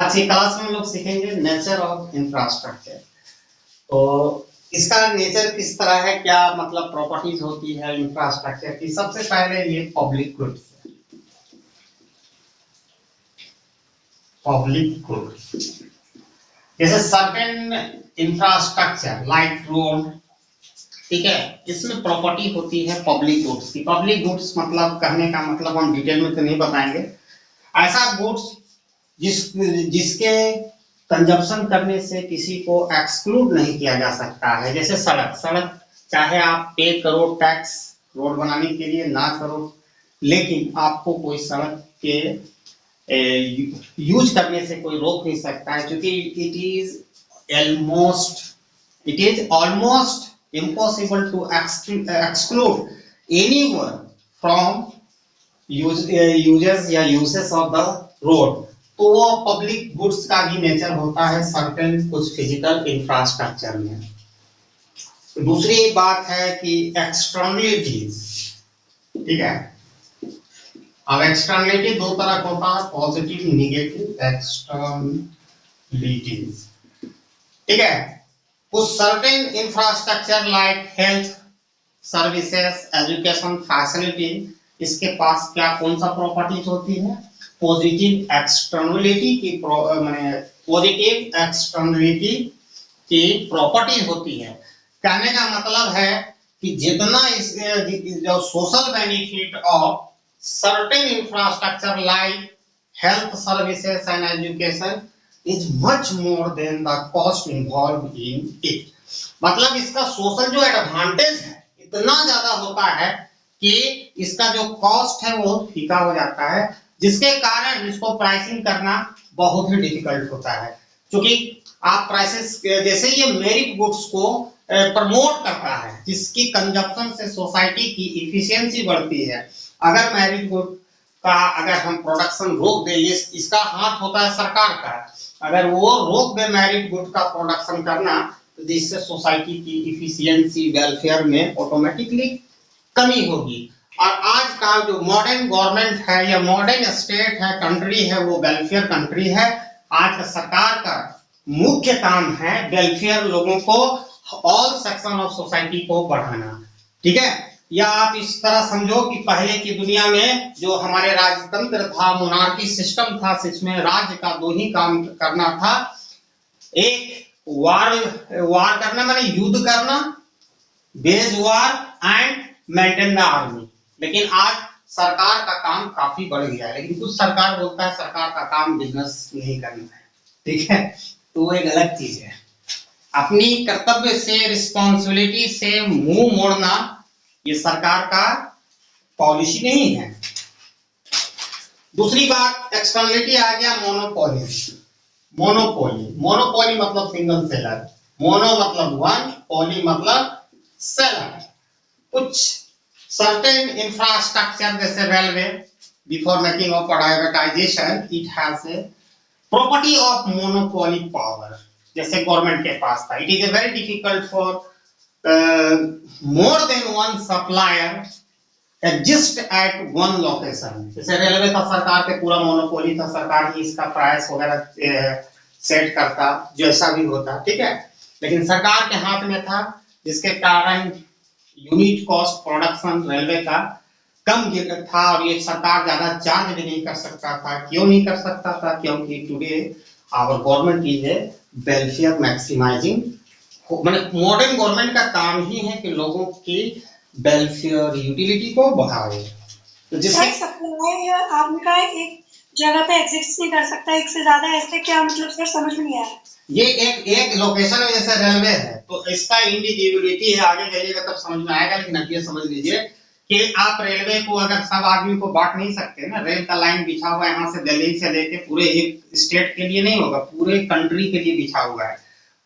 आज की क्लास में हम लोग सीखेंगे नेचर ऑफ इंफ्रास्ट्रक्चर। तो इसका नेचर किस तरह है, क्या मतलब प्रॉपर्टीज होती है इंफ्रास्ट्रक्चर की। सबसे पहले ये पब्लिक गुड्स है। पब्लिक गुड्स जैसे सर्टेन इंफ्रास्ट्रक्चर लाइक रोड, ठीक है, इसमें प्रॉपर्टी होती है पब्लिक गुड्स की। पब्लिक गुड्स मतलब कहने का मतलब हम डिटेल में तो नहीं बताएंगे। ऐसा गुड्स जिसके कंजप्शन करने से किसी को एक्सक्लूड नहीं किया जा सकता है। जैसे सड़क चाहे आप पे करो टैक्स रोड बनाने के लिए ना करो, लेकिन आपको कोई सड़क के यूज करने से कोई रोक नहीं सकता है, क्योंकि it is almost impossible to exclude anyone from usages या यूसेस ऑफ द रोड। तो वो पब्लिक गुड्स का भी नेचर होता है सर्टेन कुछ फिजिकल इंफ्रास्ट्रक्चर में। दूसरी बात है कि एक्सटर्नलिटीज, ठीक है। अब एक्सटर्नलिटी दो तरह का होता है, पॉजिटिव नेगेटिव एक्सटर्नलिटीज, ठीक है। कुछ certain infrastructure like health services, education facility, इसके पास क्या कौन सा प्रॉपर्टीज होती है, पॉजिटिव एक्सटर्नलिटी की पॉजिटिव एक्सटर्नलिटी की प्रॉपर्टी होती है। कहने का मतलब है कि जितना इस जो social benefit of certain infrastructure like health services and education is much more than the cost involve in it. मतलब इसका सोशल जो एडवांटेज है इतना ज्यादा होता है कि इसका जो कॉस्ट है वो फीका हो जाता है, जिसके कारण इसको प्राइसिंग करना बहुत ही डिफिकल्ट होता है। क्योंकि आप प्राइसेस जैसे ये मेरिट गुड्स को प्रमोट करता है, जिसकी कंजप्शन से सोसाइटी की इफिशियंसी बढ़ती है। अगर मेरिट गुड का अगर हम प्रोडक्शन रोक दे, इसका हाथ होता है सरकार का, अगर वो रोक दे मेरिट गुड का प्रोडक्शन करना, तो जिससे सोसाइटी की इफिशियंसी वेलफेयर में ऑटोमेटिकली कमी होगी। और आज का जो मॉडर्न गवर्नमेंट है या मॉडर्न स्टेट है, कंट्री है, वो वेलफेयर कंट्री है। आज का सरकार का मुख्य काम है वेलफेयर, लोगों को ऑल सेक्शन ऑफ सोसाइटी को बढ़ाना, ठीक है। या आप इस तरह समझो कि पहले की दुनिया में जो हमारे राजतंत्र था, मोनार्की सिस्टम था, जिसमें राज्य का दो ही काम करना था, एक वार करना माने युद्ध करना, wage war and maintain the army. लेकिन आज सरकार का काम काफी बढ़ गया है, लेकिन कुछ सरकार बोलता है सरकार का काम बिजनेस नहीं करना है, ठीक है। तो वो एक अलग चीज है। अपनी कर्तव्य से, रिस्पॉन्सिबिलिटी से मुंह मोड़ना ये सरकार का पॉलिसी नहीं है। दूसरी बात, एक्सटर्नलिटी आ गया मोनोपोली। मोनोपोली मतलब सिंगल सेलर, मोनो मतलब वन, पोली मतलब सेलर। कुछ सर्टेन इंफ्रास्ट्रक्चर जैसे railway, before making of privatisation it has a property of monopoly power, जैसे गवर्नमेंट के पास था। It is a very difficult for more than one supplier exist at one location. जैसे railway का सरकार पे पूरा मोनोपोली था, सरकार ही इसका प्राइस वगैरह सेट करता, जैसा भी होता, ठीक है। लेकिन सरकार के हाथ में था, जिसके कारण यूनिट कॉस्ट प्रोडक्शन रेलवे का कम था, और ये सरकार ज्यादा चार्ज भी नहीं कर सकता था। क्यों नहीं कर सकता था? क्योंकि today our government is a welfare maximising. Modern government का काम ही है कि लोगों की वेलफेयर यूटिलिटी को बढ़ावे। तो जिससे आपका एक जगह पे एग्जिस्ट नहीं कर सकता, एक से ज्यादा, ऐसे क्या मतलब सर समझ में नहीं आया। ये एक लोकेशन में जैसे रेलवे है तो इसका इंडिविजुअलिटी है, आगे जाइएगा तब समझ में आएगा। लेकिन अब ये समझ लीजिए कि आप रेलवे को अगर सब आदमी को बांट नहीं सकते ना। रेल का लाइन बिछा हुआ है, यहाँ से दिल्ली से लेके पूरे एक स्टेट के लिए नहीं होगा, पूरे कंट्री के लिए बिछा हुआ है।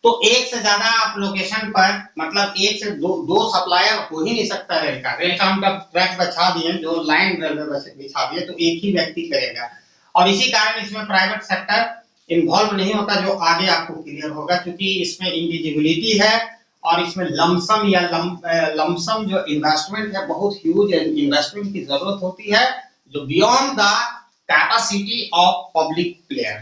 तो एक से ज्यादा आप लोकेशन पर मतलब एक से दो सप्लायर हो ही नहीं सकता रेल का। रेल का हम ट्रैक बिछा दिए, जो लाइन रेलवे बिछा दिए, तो एक ही व्यक्ति करेगा। और इसी कारण इसमें प्राइवेट सेक्टर इन्वॉल्व नहीं होता, जो आगे आपको क्लियर होगा। क्योंकि इसमें इंडिविजुअलिटी है और इसमें लमसम या लमसम जो इन्वेस्टमेंट है, बहुत ह्यूज इन्वेस्टमेंट की जरूरत होती है, जो beyond the capacity of public player.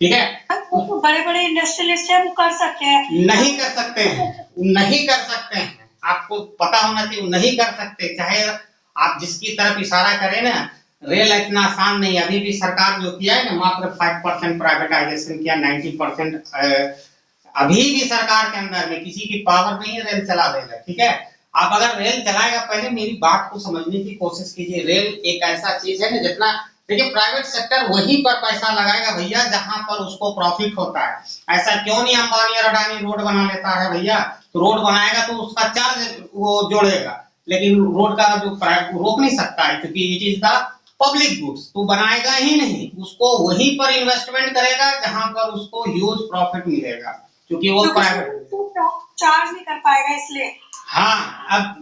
ठीक है, वो बड़े बड़े इंडस्ट्रियलिस्ट है वो कर सकते हैं, नहीं कर सकते हैं, नहीं कर सकते हैं, आपको पता होना चाहिए नहीं कर सकते। चाहे आप जिसकी तरफ इशारा करें ना, रेल इतना आसान नहीं। अभी भी सरकार जो किया है ना, मात्र 5% प्राइवेटाइजेशन किया, 90% अभी भी सरकार के अंदर में किसी की पावर नहीं है रेल चला देगा। ठीक है, आप अगर रेल चलाएगा, पहले मेरी बात को समझने की कोशिश कीजिए। रेल एक ऐसा चीज है ना, जितना देखिए प्राइवेट सेक्टर वहीं पर पैसा लगाएगा भैया जहां पर उसको प्रॉफिट होता है। ऐसा क्यों नहीं अंबानी और अडानी रोड बना लेता है भैया, तो रोड बनाएगा तो उसका चार्ज वो जोड़ेगा, लेकिन रोड का जो रोक नहीं सकता है, क्योंकि it is the public goods, तो बनाएगा ही नहीं, उसको वहीं पर इन्वेस्टमेंट करेगा जहां पर उसको ह्यूज प्रॉफिट मिलेगा, क्योंकि वो प्राइवेट चार्ज नहीं कर पाएगा इसलिए। हाँ,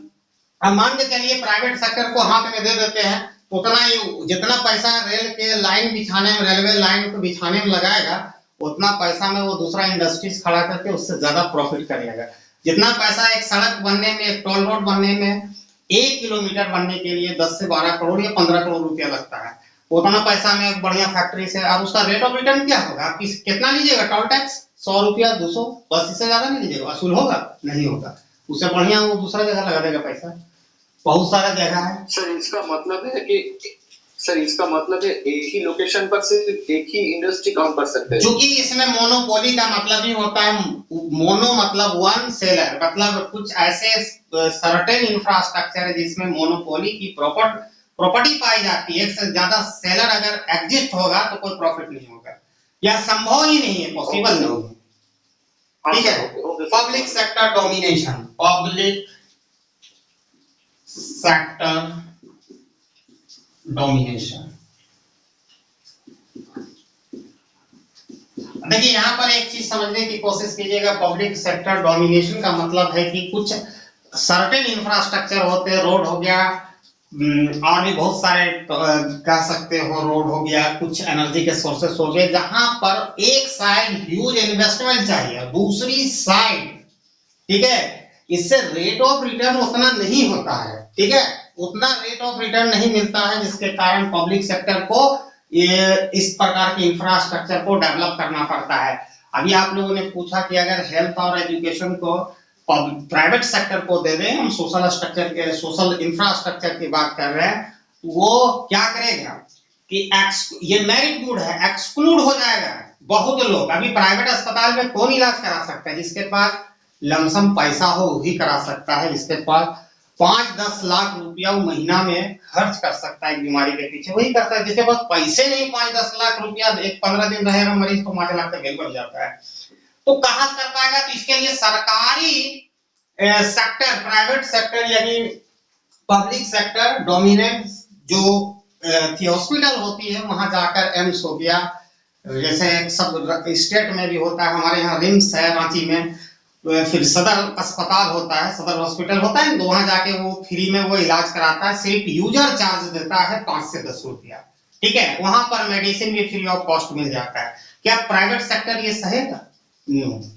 अब मान के चलिए प्राइवेट सेक्टर को हाथ में दे देते हैं, उतना ही जितना पैसा रेल के लाइन बिछाने में, रेलवे लाइन को बिछाने में लगाएगा, उतना पैसा में वो दूसरा इंडस्ट्रीज खड़ा करके उससे ज्यादा प्रॉफिट करेगा। जितना पैसा एक सड़क बनने में, एक टोल रोड बनने में, 1 किलोमीटर बनने के लिए 10 से 12 करोड़ या 15 करोड़ रुपया लगता है, उतना पैसा में एक बढ़िया फैक्ट्री से, और उसका रेट ऑफ रिटर्न क्या होगा, आप कितना लीजिएगा, टोल टैक्स 100 रुपया 200, बस इससे ज्यादा नहीं लीजिएगा, वसूल होगा नहीं होगा, उससे बढ़िया वो दूसरा जगह लगा देगा पैसा। बहुत सारा जगह है। सर इसका मतलब है एक ही लोकेशन पर सिर्फ एक ही इंडस्ट्री काम कर सकते हैं, क्योंकि इसमें मोनोपोली का मतलब ही होता है, मोनो मतलब वन सेलर, मतलब कुछ ऐसे सर्टेन इंफ्रास्ट्रक्चर है जिसमें मोनोपोली की प्रॉपर्टी पाई जाती है। एक से ज्यादा सेलर अगर एग्जिस्ट होगा तो कोई प्रॉफिट नहीं होगा, या संभव ही नहीं है, पॉसिबल नहीं है। ठीक है, public sector domination, public sector domination. देखिए यहाँ पर एक चीज समझने की कोशिश कीजिएगा, पब्लिक सेक्टर डोमिनेशन का मतलब है कि कुछ सर्टेन इंफ्रास्ट्रक्चर होते हैं, रोड हो गया, और भी बहुत सारे कह सकते हो, रोड हो गया, कुछ एनर्जी के सोर्सेस हो गए, जहां पर एक साइड ह्यूज इन्वेस्टमेंट चाहिए, दूसरी साइड, ठीक है, इससे रेट ऑफ रिटर्न उतना नहीं होता है। ठीक है, उतना रेट ऑफ रिटर्न नहीं मिलता है, जिसके कारण पब्लिक सेक्टर को इस प्रकार के इंफ्रास्ट्रक्चर को डेवलप करना पड़ता है। अभी आप लोगों ने पूछा कि अगर हेल्थ और एजुकेशन को प्राइवेट सेक्टर को दे दें, हम सोशल स्ट्रक्चर के, सोशल इंफ्रास्ट्रक्चर की बात कर रहे हैं, वो क्या करेगा कि ये मेरिट गुड है, एक्सक्लूड हो जाएगा बहुत लोग। अभी प्राइवेट अस्पताल में कौन इलाज करा सकता है, जिसके पास लमसम पैसा हो वही करा सकता है, जिसके पास 5-10 लाख रुपया महीना में खर्च कर सकता है बीमारी के पीछे, वही करता है। जिसके पास पैसे नहीं 5-10 लाख रुपया, एक 15 दिन रहेगा मरीज तो 5 लाख का बिल बन जाता है, तो कहां कर पाएगा। तो इसके लिए सरकारी सेक्टर, प्राइवेट सेक्टर यानी पब्लिक सेक्टर डोमिनेट जो हॉस्पिटल होती है, वहां जाकर एम्स हो गया, जैसे सब स्टेट में भी होता है, हमारे यहाँ रिम्स है रांची में, फिर सदर अस्पताल होता है, सदर हॉस्पिटल होता है, तो वहां जाके वो फ्री में वो इलाज कराता है, सिर्फ यूजर चार्ज देता है 5 से 10 रुपया। ठीक है, वहां पर मेडिसिन भी फ्री ऑफ कॉस्ट मिल जाता है। क्या प्राइवेट सेक्टर ये सहेगा? नहीं।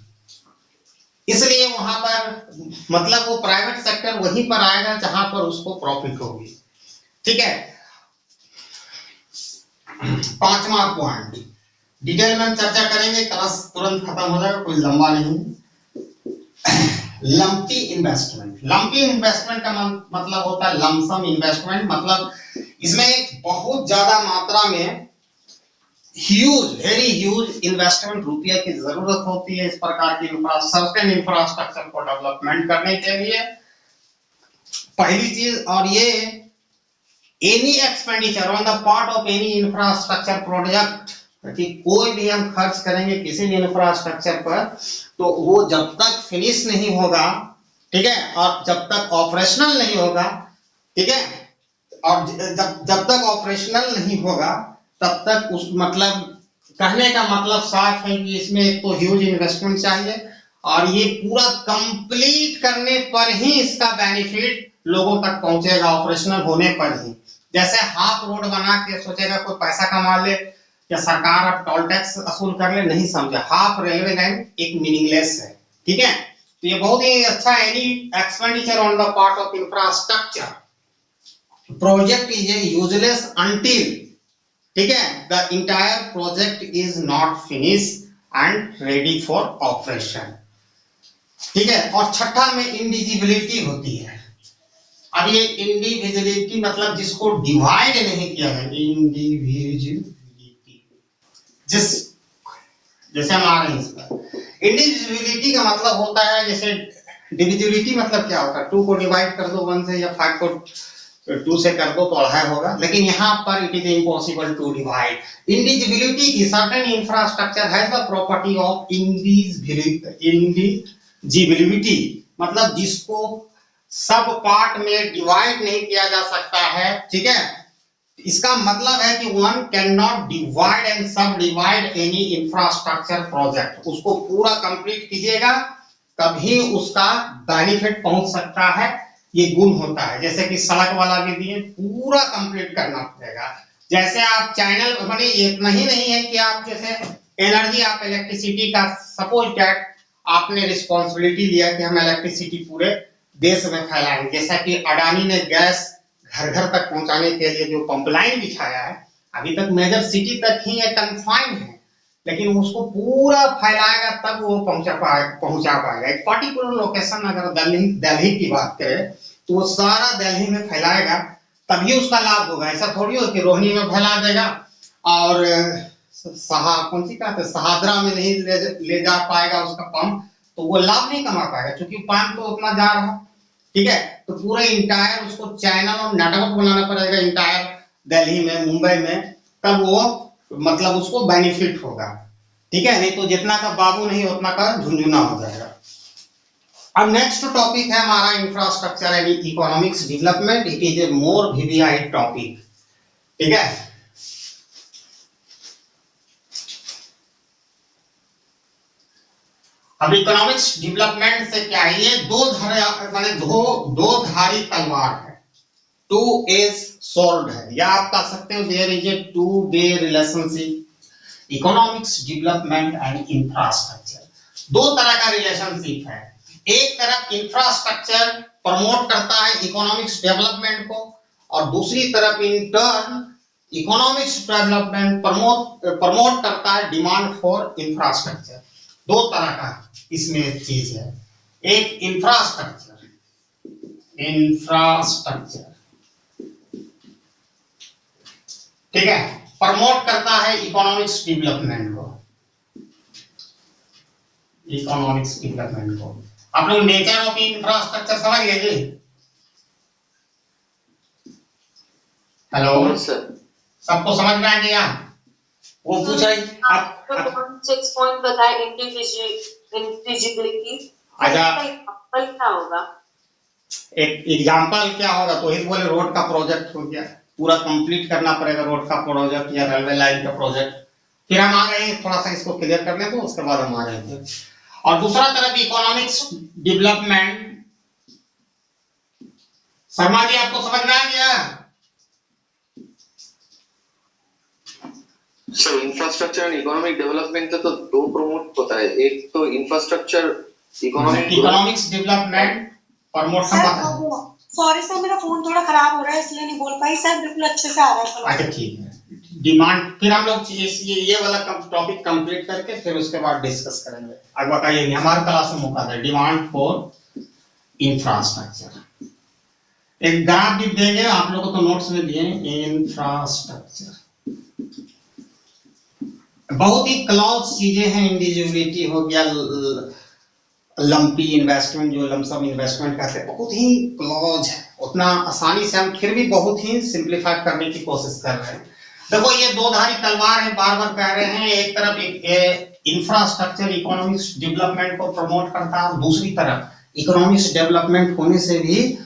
इसलिए वहां पर मतलब वो प्राइवेट सेक्टर वहीं पर आएगा जहां पर उसको प्रॉफिट होगी। ठीक है, 5वां पॉइंट डिटेल में चर्चा करेंगे, क्लास तुरंत खत्म हो जाएगा, कोई लंबा नहीं। लंपी इन्वेस्टमेंट, लंपी इन्वेस्टमेंट का मतलब होता है लमसम इन्वेस्टमेंट, मतलब इसमें एक बहुत ज्यादा मात्रा में ह्यूज, वेरी ह्यूज इन्वेस्टमेंट रुपये की जरूरत होती है इस प्रकार की सर्टेन इंफ्रास्ट्रक्चर को डेवलपमेंट करने के लिए। पहली चीज, और ये any expenditure on the part of any infrastructure project, कि कोई भी हम खर्च करेंगे किसी भी इंफ्रास्ट्रक्चर पर, तो वो जब तक फिनिश नहीं होगा, ठीक है, और जब तक ऑपरेशनल नहीं होगा, ठीक है, और जब तक ऑपरेशनल नहीं होगा तब तक उस मतलब कहने का मतलब साफ है कि इसमें एक तो ह्यूज इन्वेस्टमेंट चाहिए, और ये पूरा कंप्लीट करने पर ही इसका बेनिफिट लोगों तक पहुंचेगा, ऑपरेशनल होने पर ही। जैसे हाफ रोड बना के सोचेगा कोई पैसा कमा ले या सरकार अब टोल टैक्स वसूल कर ले, नहीं समझा, हाफ रेलवे लाइन एक मीनिंगलेस है। ठीक है, तो ये बहुत ही अच्छा, any expenditure on the part of infrastructure project is useless until, ठीक है, the entire project is not finish and ready for operation. ठीक है, और छठा में इंडिविजिबिलिटी होती है। अब ये इंडिविजुअलिटी मतलब जिसको डिवाइड नहीं किया है, इंडिविजुअलिटी, जैसे हम आ रहे हैं इसका इंडिविजुअलिटी का मतलब होता है, जैसे डिविजिबिलिटी मतलब क्या होता है, 2 को डिवाइड कर दो 1 से या 5 को 2 से कर दो तो 2.5 होगा, लेकिन यहाँ पर it is impossible to divide. Indivisibility की certain infrastructure has the property of indivisibility, मतलब जिसको सब पार्ट में डिवाइड नहीं किया जा सकता है। ठीक है, इसका मतलब है कि one can not divide and सब डिवाइड एनी इंफ्रास्ट्रक्चर प्रोजेक्ट। उसको पूरा कंप्लीट कीजिएगा तभी उसका बेनिफिट पहुंच सकता है, ये गुण होता है। जैसे कि सड़क वाला भी दिए, पूरा कंप्लीट करना पड़ेगा। जैसे आप चैनल बने, इतना ही नहीं है कि आप जैसे एनर्जी, आप इलेक्ट्रिसिटी का सपोज दैट आपने रिस्पॉन्सिबिलिटी लिया कि हम इलेक्ट्रिसिटी पूरे देश में फैलाएंगे, जैसा कि अडानी ने गैस घर घर तक पहुंचाने के लिए जो पंपलाइन बिछाया है, अभी तक मेजर सिटी तक ही ये कन्फाइंड है, लेकिन उसको पूरा फैलाएगा तब वो पहुंचा पाएगा। एक पर्टिकुलर लोकेशन अगर दिल्ली की बात करें तो वो सारा दिल्ली में फैलाएगा तभी उसका लाभ होगा। ऐसा थोड़ी हो कि रोहिणी में फैला देगा और कौन सी कहते हैं सहादरा में नहीं ले जा पाएगा उसका पंप, तो वो लाभ नहीं कमा पाएगा क्योंकि पंप तो उतना जा रहा। ठीक है, तो पूरे इंटायर उसको चैनल और नेटवर्क बनाना पड़ेगा इंटायर दिल्ली में, मुंबई में, तब वो मतलब उसको बेनिफिट होगा। ठीक है, नहीं तो जितना का बाबू नहीं उतना का झुंझुना हो जाएगा। अब नेक्स्ट टॉपिक है हमारा infrastructure and economics development. It is a more VVI topic. ठीक है, अब इकोनॉमिक्स डेवलपमेंट से क्या है, ये दो धारी तलवार है, 2 एज स्वॉर्ड है, या आप कह सकते हो there is a 2 way relationship. Economics development and infrastructure दो तरह का रिलेशनशिप है। एक तरफ इंफ्रास्ट्रक्चर प्रमोट करता है इकोनॉमिक्स डेवलपमेंट को, और दूसरी तरफ in turn economics development promote करता है डिमांड फॉर इंफ्रास्ट्रक्चर। दो तरह का इसमें एक चीज है, एक इंफ्रास्ट्रक्चर ठीक है, प्रमोट करता है इकोनॉमिक्स डेवलपमेंट को। आप लोग नेचर ऑफ इंफ्रास्ट्रक्चर समझ गए जी? हेलो सर, सबको समझ में आ गया? वो पूछा आप 6 पॉइंट बताए इंडिविजिबिलिटी, अच्छा एग्जांपल क्या होगा? एक एग्जांपल क्या होगा तो ही बोले रोड का प्रोजेक्ट हो गया, पूरा कंप्लीट करना पड़ेगा रोड का प्रोजेक्ट या रेलवे लाइन का प्रोजेक्ट। फिर हम आ रहे हैं, थोड़ा सा इसको क्लियर करने दो, उसके बाद हम आ रहे हैं। और दूसरा तरफ इकोनॉमिक्स डेवलपमेंट। शर्मा जी आपको समझ में आ गया? Sir infrastructure and economic development तो दो प्रमोट होता है, एक तो इंफ्रास्ट्रक्चर इकोनॉमिक्स डेवलपमेंट प्रमोट करता। सॉरी सर, मेरा फोन थोड़ा खराब हो रहा है इसलिए नहीं बोल पाई सर, बिल्कुल अच्छे से आ रहा है। अच्छा ठीक है, डिमांड फिर हम लोग ये वाला टॉपिक कंप्लीट करके फिर उसके बाद डिस्कस करेंगे। अब बताइए हमारे क्लास में मौका है डिमांड फॉर इंफ्रास्ट्रक्चर। एक ग्राफ भी देंगे आप लोगों को, तो नोट्स में दिए इंफ्रास्ट्रक्चर। बहुत ही क्लोज चीजें हैं, इंडिविजुअलिटी हो गया, लंपी इन्वेस्टमेंट जो लमसम इन्वेस्टमेंट कहते हैं, बहुत ही क्लोज है। उतना आसानी से हम फिर भी बहुत ही सिंप्लीफाई करने की कोशिश कर रहे हैं। देखो ये दो धारी तलवार है, बार बार कह रहे हैं, एक तरफ इंफ्रास्ट्रक्चर इकोनॉमिक्स डेवलपमेंट को प्रमोट करता है, दूसरी तरफ इकोनॉमिक्स डेवलपमेंट होने से भी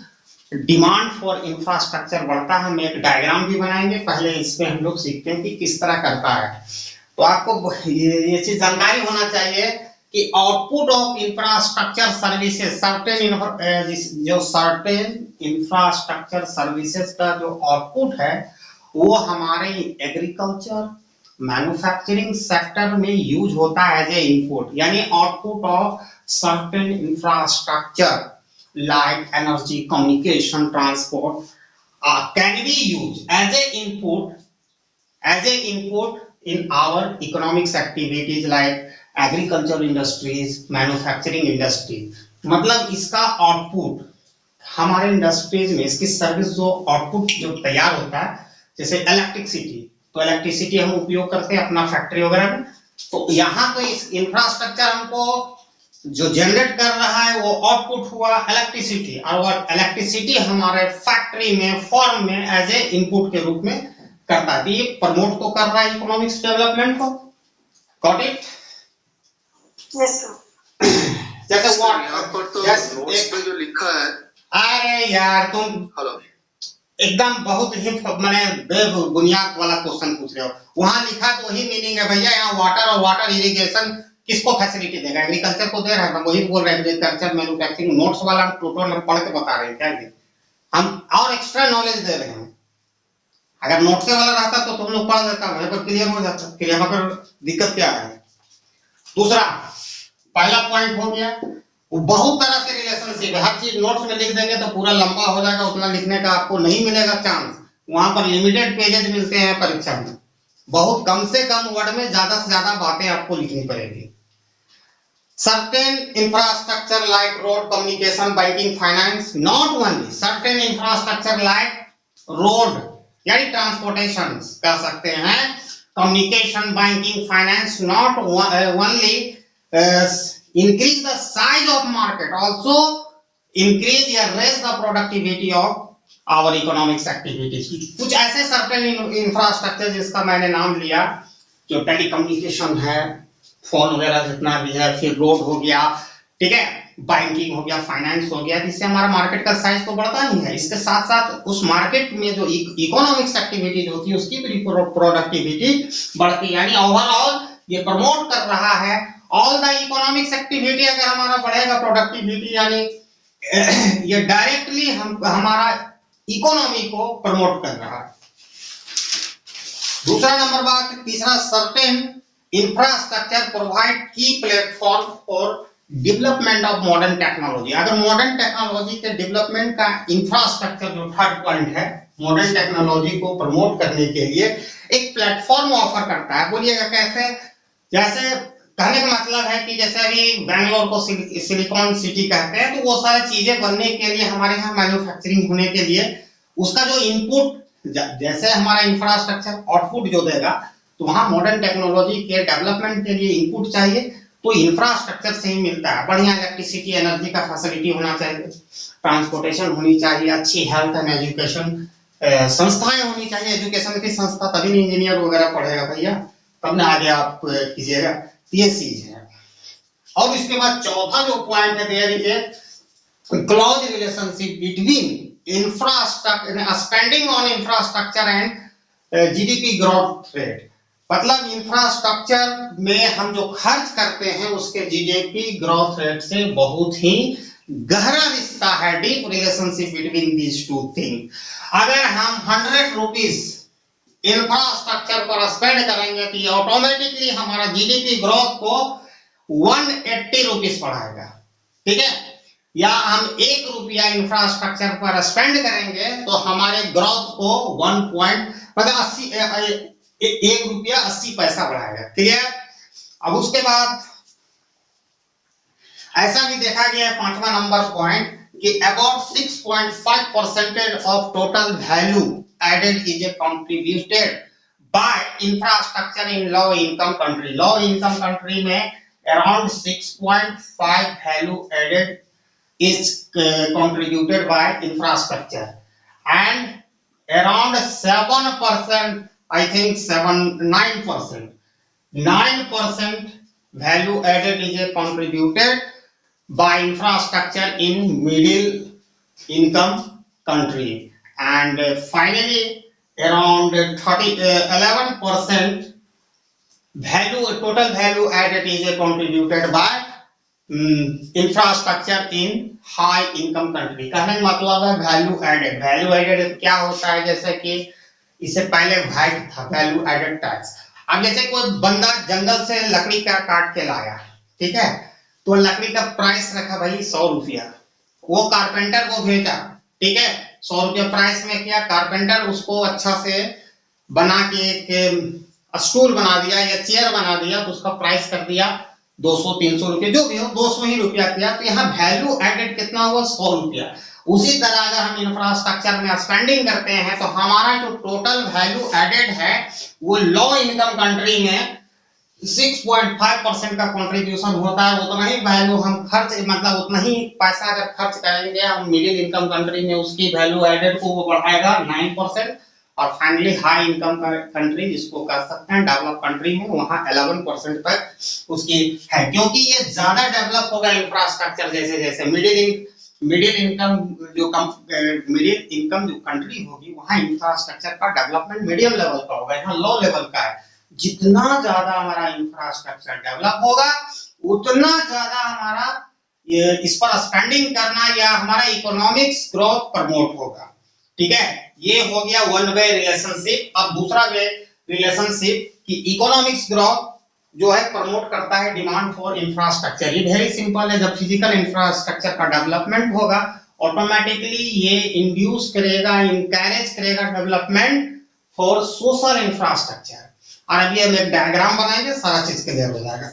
डिमांड फॉर इंफ्रास्ट्रक्चर बढ़ता है। हम एक डायग्राम भी बनाएंगे, पहले इस पे हम लोग सीखते हैं कि किस तरह करता है। तो आपको ये चीज जानकारी होना चाहिए कि output of infrastructure services, certain infrastructure services का जो आउटपुट है वो हमारे एग्रीकल्चर मैन्युफैक्चरिंग सेक्टर में यूज होता है एज ए इनपुट, यानी output of certain infrastructure like energy, communication, transport can be used as a input as a input in our economics activities like agriculture industries, manufacturing industry। मतलब इसका output हमारे industries में इसकी service जो output जो तैयार होता है, जैसे इलेक्ट्रिसिटी, तो इलेक्ट्रिसिटी हम उपयोग करते हैं अपना फैक्ट्री वगैरह में, तो यहाँ पे इस इंफ्रास्ट्रक्चर हमको जो जनरेट कर रहा है वो आउटपुट हुआ इलेक्ट्रिसिटी, और वो इलेक्ट्रिसिटी हमारे फैक्ट्री में फॉर्म में एज ए इनपुट के रूप में करता है। ये प्रमोट तो कर रहा है इकोनॉमिक्स डेवलपमेंट को। Got it? Yes sir. जैसे यहाँ पर तो नोट्स पे जो लिखा है, अरे यार तुम हेलो, एकदम बहुत ही मैंने बेबुनियाद वाला क्वेश्चन पूछ रहे हो। वहां लिखा तो वही मीनिंग है भैया, यहाँ वाटर और वाटर इरिगेशन किसको फैसिलिटी देगा? एग्रीकल्चर को दे रहा है। मैं वही बोल रहा है, एग्रीकल्चर मैन्युफैक्चरिंग नोट्स वाला टोटल हम पढ़ के बता रहे हैं क्या ये? हम और एक्स्ट्रा नॉलेज दे रहे हैं। अगर नोट्स वाला रहता तो तुम लोग पढ़ देता, वहीं पर क्लियर हो जाता कि यहाँ पर दिक्कत क्या है। दूसरा, पहला पॉइंट हो गया, वो बहुत तरह से रिलेशनशिप है। हर चीज नोट्स में लिख देंगे तो पूरा लंबा हो जाएगा, उतना लिखने का आपको नहीं मिलेगा चांस। वहां पर लिमिटेड पेजेस मिलते हैं परीक्षा में, बहुत कम से कम वर्ड में ज्यादा से ज्यादा बातें आपको लिखनी पड़ेगी। Certain infrastructure like road, communication, banking, finance, not only certain infrastructure like road यानी ट्रांसपोर्टेशन कर सकते हैं, communication, banking, finance, not only increase the size of market, also increase या raise the productivity of our economics activities। कुछ ऐसे certain infrastructure जिसका मैंने नाम लिया, जो टेलीकम्युनिकेशन है, फोन वगैरह जितना भी है, फिर रोड हो गया, ठीक है, बैंकिंग हो गया, फाइनेंस हो गया, जिससे हमारा मार्केट का साइज तो बढ़ता ही है, इसके साथ साथ उस मार्केट में जो इकोनॉमिक्स एक्टिविटीज होती है उसकी भी प्रोडक्टिविटी बढ़ती है। यानी ओवरऑल ये प्रमोट कर रहा है ऑल द इकोनॉमिक्स एक्टिविटी। अगर हमारा बढ़ेगा प्रोडक्टिविटी, यानी ये डायरेक्टली हमारा इकोनॉमी को प्रमोट कर रहा है। दूसरा नंबर बात, तीसरा, सर्टेन इंफ्रास्ट्रक्चर प्रोवाइड की platform for development of modern technology. अगर मॉडर्न टेक्नोलॉजी के डेवलपमेंट का इंफ्रास्ट्रक्चर जो थर्ड पॉइंट है, मॉडर्न टेक्नोलॉजी को प्रमोट करने के लिए एक प्लेटफॉर्म ऑफर करता है। बोलिएगा कैसे? जैसे कहने का मतलब है कि जैसे अभी बैंगलोर को सिलिकॉन सिटी कहते हैं, तो वो सारी चीजें बनने के लिए हमारे यहाँ मैन्युफैक्चरिंग होने के लिए उसका जो इनपुट, जैसे हमारा इंफ्रास्ट्रक्चर आउटपुट जो देगा, तो वहां मॉडर्न टेक्नोलॉजी के डेवलपमेंट के लिए इनपुट चाहिए, तो इंफ्रास्ट्रक्चर से ही मिलता है। बढ़िया इलेक्ट्रिसिटी, एनर्जी का फैसिलिटी होना चाहिए, ट्रांसपोर्टेशन होनी चाहिए, अच्छी हेल्थ एंड एजुकेशन संस्थाएं होनी चाहिए। एजुकेशन की संस्था तभी इंजीनियर वगैरह पढ़ेगा भैया, तब ना आगे आप कीजिएगा। ये चीज है। और इसके बाद चौथा जो पॉइंट है, there is a close relationship between infrastructure, spending on infrastructure and GDP growth rate. मतलब इंफ्रास्ट्रक्चर में हम जो खर्च करते हैं उसके जीडीपी ग्रोथ रेट से बहुत ही गहरा रिश्ता है, deep relationship between these two thing. अगर हम 100 रुपीज इंफ्रास्ट्रक्चर पर स्पेंड करेंगे तो ये ऑटोमेटिकली हमारा जीडीपी ग्रोथ को 180 रुपीज बढ़ाएगा, ठीक है। या हम 1 रुपया इंफ्रास्ट्रक्चर पर स्पेंड करेंगे तो हमारे ग्रोथ को 1 रुपया 80 पैसा बढ़ाएगा, क्लियर। अब उसके बाद ऐसा भी देखा गया है, 5वां नंबर पॉइंट, कि about 6.5% of total value added is contributed by infrastructure in low income country. Low income country में around 6.5 value added is contributed by infrastructure, and around 7%, I think 9% value added is contributed by infrastructure in middle income country, and finally around 11% total value added is contributed by infrastructure in high income country. कहने का मतलब है value added. Value added क्या होता है? जैसे कि इससे पहले वाइट था वैल्यू एडेड टैक्स। अब जैसे कोई बंदा जंगल से लकड़ी का काट के लाया, ठीक है, तो लकड़ी का प्राइस रखा भाई 100 रुपया, वो कारपेंटर को भेजा, ठीक है, 100 रुपया प्राइस में किया, कारपेंटर उसको अच्छा से बना के एक स्टूल बना दिया या चेयर बना दिया, तो उसका प्राइस कर दिया 200-300 रुपये, जो भी हो 200 ही रुपया किया, तो यहाँ वैल्यू एडेड कितना हुआ? 100 रुपया। उसी तरह अगर हम इंफ्रास्ट्रक्चर में स्पेंडिंग करते हैं तो हमारा जो टोटल वैल्यू एडेड है वो लो इनकम कंट्री में 6.5% का कंट्रीब्यूशन होता है। उतना ही वैल्यू हम खर्च, मतलब उतना ही पैसा अगर खर्च करेंगे हम मिडिल इनकम कंट्री में, उसकी वैल्यू एडेड को वो बढ़ाएगा 9%। और फाइनली हाई इनकम कंट्री जिसको कह सकते हैं डेवलप कंट्री में, वहाँ 11% तक उसकी है, क्योंकि ये ज्यादा डेवलप होगा इंफ्रास्ट्रक्चर जैसे जैसे। मिडिल इनकम जो कंट्री होगी वहाँ इंफ्रास्ट्रक्चर का डेवलपमेंट मीडियम लेवल का होगा, यहाँ लो लेवल का है। जितना ज्यादा हमारा इंफ्रास्ट्रक्चर डेवलप होगा उतना ज्यादा हमारा ये इस पर स्पेंडिंग करना या हमारा इकोनॉमिक्स ग्रोथ प्रमोट होगा। ठीक है, ये हो गया वन वे रिलेशनशिप। अब दूसरा वे रिलेशनशिप कि इकोनॉमिक्स ग्रोथ जो है प्रमोट करता है डिमांड फॉर इंफ्रास्ट्रक्चर। ये वेरी सिंपल है, जब फिजिकल इंफ्रास्ट्रक्चर का डेवलपमेंट होगा ऑटोमेटिकली ये इंड्यूस करेगा, इंकरेज करेगा डेवलपमेंट फॉर सोशल इंफ्रास्ट्रक्चर। और अभी हम एक डायग्राम बनाएंगे, सारा चीज क्लियर हो जाएगा।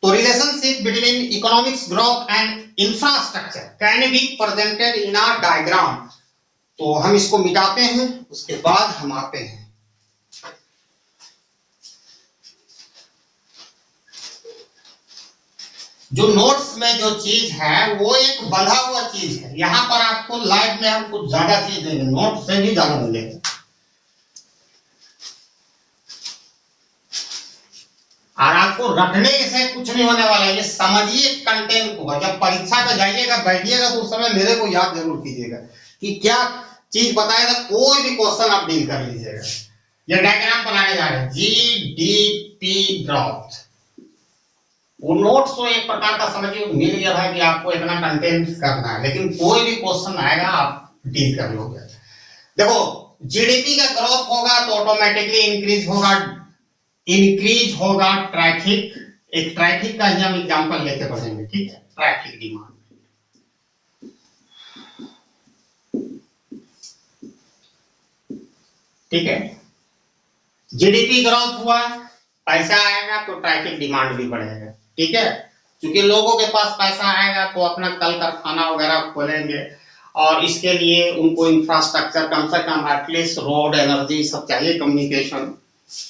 तो relationship between economics growth and infrastructure can be presented in a diagram. तो हम इसको मिटाते हैं, उसके बाद हम आते हैं। जो नोट्स में जो चीज है वो एक बंधा हुआ चीज है, यहाँ पर आपको लाइव में हम कुछ ज्यादा चीज देंगे, नोट से भी ज्यादा मिलेगा। और आपको रटने से कुछ नहीं होने वाला है, ये समझिए कंटेंट को। जब परीक्षा पे जाइएगा बैठिएगा तो उस समय मेरे को याद जरूर कीजिएगा कि क्या चीज बताएगा, कोई भी क्वेश्चन आप डील कर लीजिएगा। ये डायग्राम बनाने जा रहे हैं, जीडीपी ग्रोथ। वो नोट्स तो एक प्रकार का समझिए मिल गया है कि आपको इतना कंटेंट करना है, लेकिन कोई भी क्वेश्चन आएगा आप डील कर लोगे। देखो जीडीपी का ग्रोथ होगा तो ऑटोमेटिकली इंक्रीज होगा ट्रैफिक। एक ट्रैफिक का ही हम एग्जांपल लेके पढ़ेंगे, ठीक है। ट्रैफिक डिमांड, ठीक है। जीडीपी ग्रोथ हुआ, पैसा आएगा तो ट्रैफिक डिमांड भी बढ़ेगा, ठीक है। क्योंकि लोगों के पास पैसा आएगा तो अपना कल कारखाना वगैरह खोलेंगे और इसके लिए उनको इंफ्रास्ट्रक्चर कम से कम एटलीस्ट रोड, एनर्जी सब चाहिए, कम्युनिकेशन,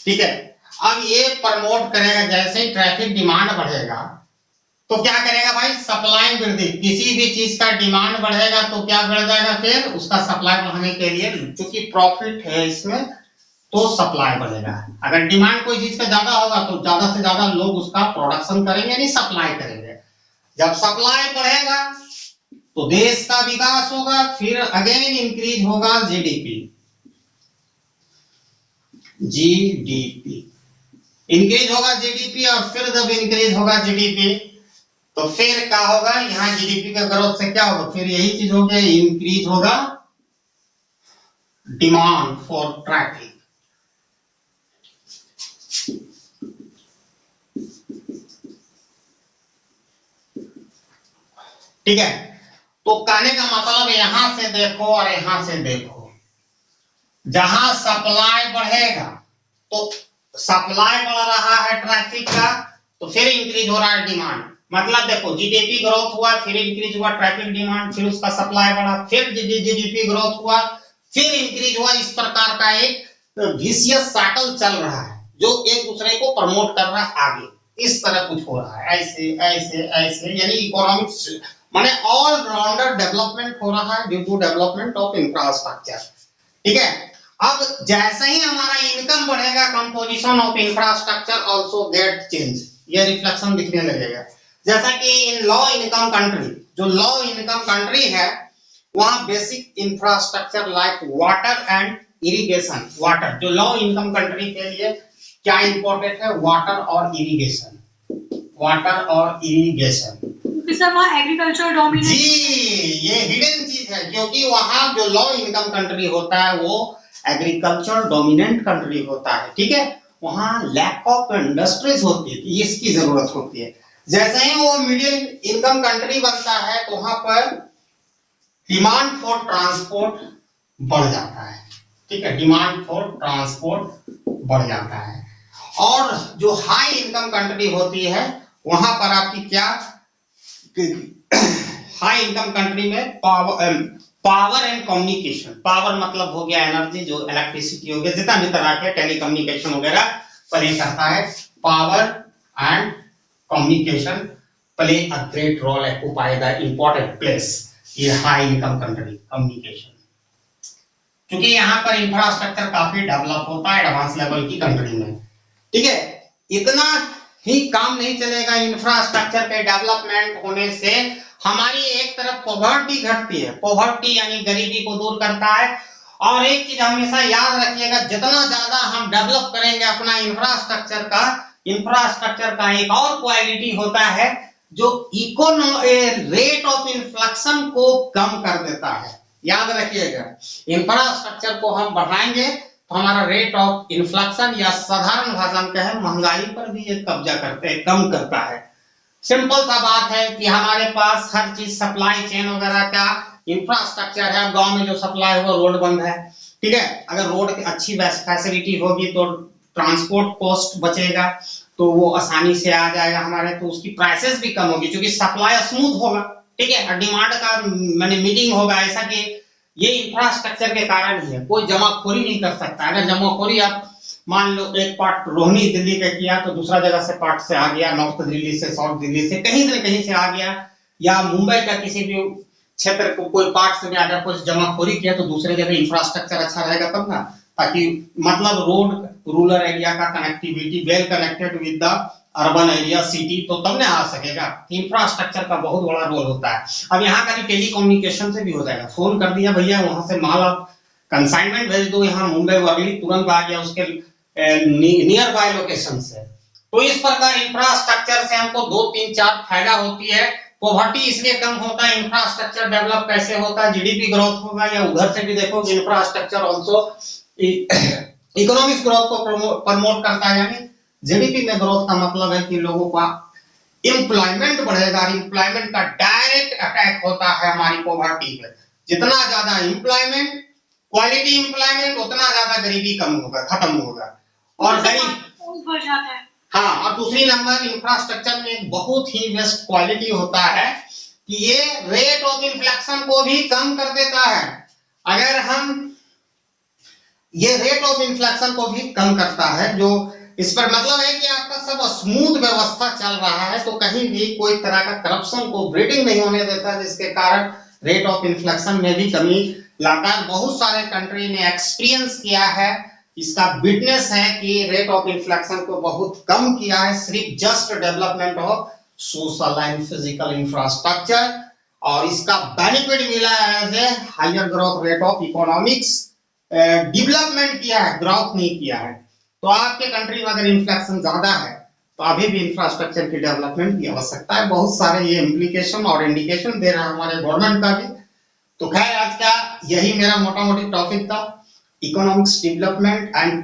ठीक है। अब ये प्रमोट करेगा, जैसे ही ट्रैफिक डिमांड बढ़ेगा तो क्या करेगा भाई, सप्लाई वृद्धि। किसी भी चीज का डिमांड बढ़ेगा तो क्या बढ़ जाएगा, फिर उसका सप्लाई बढ़ाने के लिए, क्योंकि प्रॉफिट है इसमें, तो सप्लाई बढ़ेगा। अगर डिमांड कोई चीज का ज्यादा होगा तो ज्यादा से ज्यादा लोग उसका प्रोडक्शन करेंगे, यानी सप्लाई करेंगे। जब सप्लाई बढ़ेगा तो देश का विकास होगा, फिर अगेन इंक्रीज होगा जीडीपी। इंक्रीज होगा जीडीपी, और फिर जब इंक्रीज होगा जीडीपी तो फिर क्या होगा, यहाँ जीडीपी का ग्रोथ से क्या होगा, फिर यही चीज हो गया, इंक्रीज होगा डिमांड फॉर ट्रैफिक। ठीक है, तो कहने का मतलब यहां से देखो और यहां से देखो, जहां सप्लाई बढ़ेगा तो सप्लाई बढ़ रहा है ट्रैफिक का, तो फिर इंक्रीज हो रहा है डिमांड। मतलब देखो जीडीपी ग्रोथ हुआ, फिर इंक्रीज हुआ ट्रैफिक डिमांड, फिर उसका सप्लाई बढ़ा, फिर जीडीपी ग्रोथ हुआ, फिर इंक्रीज हुआ। इस प्रकार का एक विशियस साइकिल चल रहा है जो एक दूसरे को प्रमोट कर रहा है आगे। इस तरह कुछ हो रहा है, ऐसे ऐसे ऐसे, यानी इकोनॉमिक्स माने ऑल राउंडर डेवलपमेंट हो रहा है due to development of infrastructure, ठीक है। अब जैसे ही हमारा इनकम बढ़ेगा, composition of infrastructure also get change, ये रिफ्लेक्शन दिखने लगेगा। जैसा कि इन लो इनकम कंट्री, जो लो इनकम कंट्री है वहां basic infrastructure like water and irrigation. Water, जो लो इनकम कंट्री के लिए क्या इंपॉर्टेंट है, वाटर और इरिगेशन, वाटर और इरिगेशन। सर वहाँ एग्रीकल्चर डोमिनेट, जी ये हिडन चीज है, क्योंकि वहां जो लो इनकम कंट्री होता है वो एग्रीकल्चर डोमिनेंट कंट्री होता है, ठीक है। वहां लैक ऑफ इंडस्ट्रीज होती है, इसकी जरूरत होती है। जैसे ही वो मिडिल इनकम कंट्री बनता है तो वहां पर डिमांड फॉर ट्रांसपोर्ट बढ़ जाता है, ठीक है, डिमांड फॉर ट्रांसपोर्ट बढ़ जाता है। और जो हाई इनकम कंट्री होती है वहां पर आपकी क्या, हाई इनकम कंट्री में पावर एंड कम्युनिकेशन, पावर मतलब हो गया एनर्जी, जो इलेक्ट्रिसिटी हो गया, जितना भी तरह के टेलीकम्युनिकेशन वगैरह प्ले करता है, power and communication play a great role, occupy the important place in high income country communication, क्योंकि यहाँ पर इंफ्रास्ट्रक्चर काफी डेवलप होता है एडवांस लेवल की कंट्री में। ठीक है, इतना ही काम नहीं चलेगा, इंफ्रास्ट्रक्चर के डेवलपमेंट होने से हमारी एक तरफ पॉवर्टी घटती है, पॉवर्टी यानी गरीबी को दूर करता है। और एक चीज हमेशा याद रखिएगा, जितना ज्यादा हम डेवलप करेंगे अपना इंफ्रास्ट्रक्चर का एक और क्वालिटी होता है जो रेट ऑफ इन्फ्लेक्शन को कम कर देता है। याद रखिएगा, इंफ्रास्ट्रक्चर को हम बढ़ाएंगे तो हमारा रेट ऑफ इन्फ्लेक्शन या साधारण भाषा में कहें महंगाई पर भी ये कब्जा कम करता है। सिंपल सा बात है कि हमारे पास हर चीज सप्लाई चेन वगैरह का इंफ्रास्ट्रक्चर है। गांव में जो सप्लाई होगा, रोड बंद है, ठीक है, अगर रोड की अच्छी फैसिलिटी होगी तो ट्रांसपोर्ट कॉस्ट बचेगा, तो वो आसानी से आ जाएगा हमारे, तो उसकी प्राइसेस भी कम होगी क्योंकि सप्लाई स्मूथ होगा, ठीक है, डिमांड का मैंने मीटिंग होगा। ऐसा कि ये इंफ्रास्ट्रक्चर के कारण ही है, कोई जमाखोरी नहीं कर सकता। अगर जमाखोरी आप मान लो एक पार्ट रोहिणी दिल्ली का किया तो दूसरा जगह से पार्ट से आ गया, नॉर्थ दिल्ली से, साउथ दिल्ली से, कहीं से कहीं से आ गया, या मुंबई का किसी भी क्षेत्र को कोई पार्ट से अगर कुछ जमाखोरी किया तो दूसरे जगह इंफ्रास्ट्रक्चर अच्छा रहेगा तब ना, ताकि मतलब रोड रूरल एरिया का connectivity well connected with the urban area city, तो तब ना आ सकेगा। इंफ्रास्ट्रक्चर का बहुत बड़ा रोल होता है। अब यहाँ का भी टेलीकम्युनिकेशन से भी हो जाएगा, फोन कर दिया भैया, वहां से माल आप कंसाइनमेंट भेज दो, यहाँ मुंबई वर्ली तुरंत आ गया उसके नियर बाय लोकेशन से। तो इस प्रकार इंफ्रास्ट्रक्चर से हमको 2 3 4 फायदा होती है। पॉवर्टी इसलिए कम होता है, इंफ्रास्ट्रक्चर डेवलप कैसे होता है, जीडीपी ग्रोथ होगा, या उधर से भी देखो इंफ्रास्ट्रक्चर ऑल्सो इकोनॉमिक ग्रोथ को प्रमोट करता है। यानी जीडीपी में ग्रोथ का मतलब है कि लोगों का एम्प्लॉयमेंट बढ़ेगा, और एम्प्लॉयमेंट का डायरेक्ट अटैक होता है हमारी पॉवर्टी पे। जितना ज्यादा एम्प्लॉयमेंट, क्वालिटी एम्प्लॉयमेंट, उतना ज्यादा गरीबी कम होगा, खत्म होगा। और गरीब बढ़ जाता है। हाँ, और दूसरी नंबर इंफ्रास्ट्रक्चर में एक बहुत ही बेस्ट क्वालिटी होता है कि ये रेट ऑफ इन्फ्लेक्शन को भी कम कर देता है। अगर हम ये रेट ऑफ इन्फ्लेक्शन को भी कम करता है, जो इस पर मतलब है कि आपका सब स्मूथ व्यवस्था चल रहा है, तो कहीं भी कोई तरह का करप्शन को ब्रीडिंग नहीं होने देता, जिसके कारण रेट ऑफ इन्फ्लेक्शन में भी कमी लाता है। बहुत सारे कंट्री ने एक्सपीरियंस किया है, इसका विटनेस है कि रेट ऑफ इन्फ्लेक्शन को बहुत कम किया है सिर्फ just development of social and physical infrastructure, और इसका बेनिफिट मिला है as a higher growth rate of economics. Development किया है, ग्रोथ नहीं किया है। तो आपके कंट्री में अगर इन्फ्लेक्शन ज्यादा है तो अभी भी इंफ्रास्ट्रक्चर की डेवलपमेंट की आवश्यकता है। बहुत सारे ये इम्प्लीकेशन और इंडिकेशन दे रहा है हमारे गवर्नमेंट का भी। तो खैर, आज का यही मेरा मोटा मोटी टॉपिक था, इकोनॉमिक्स डेवलपमेंट एंड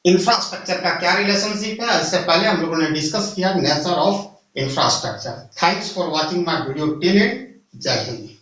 इंफ्रास्ट्रक्चर का क्या रिलेशनशिप है। इससे पहले हम लोगों ने डिस्कस किया nature of infrastructure. Thanks for watching my video till and. जय हिंद।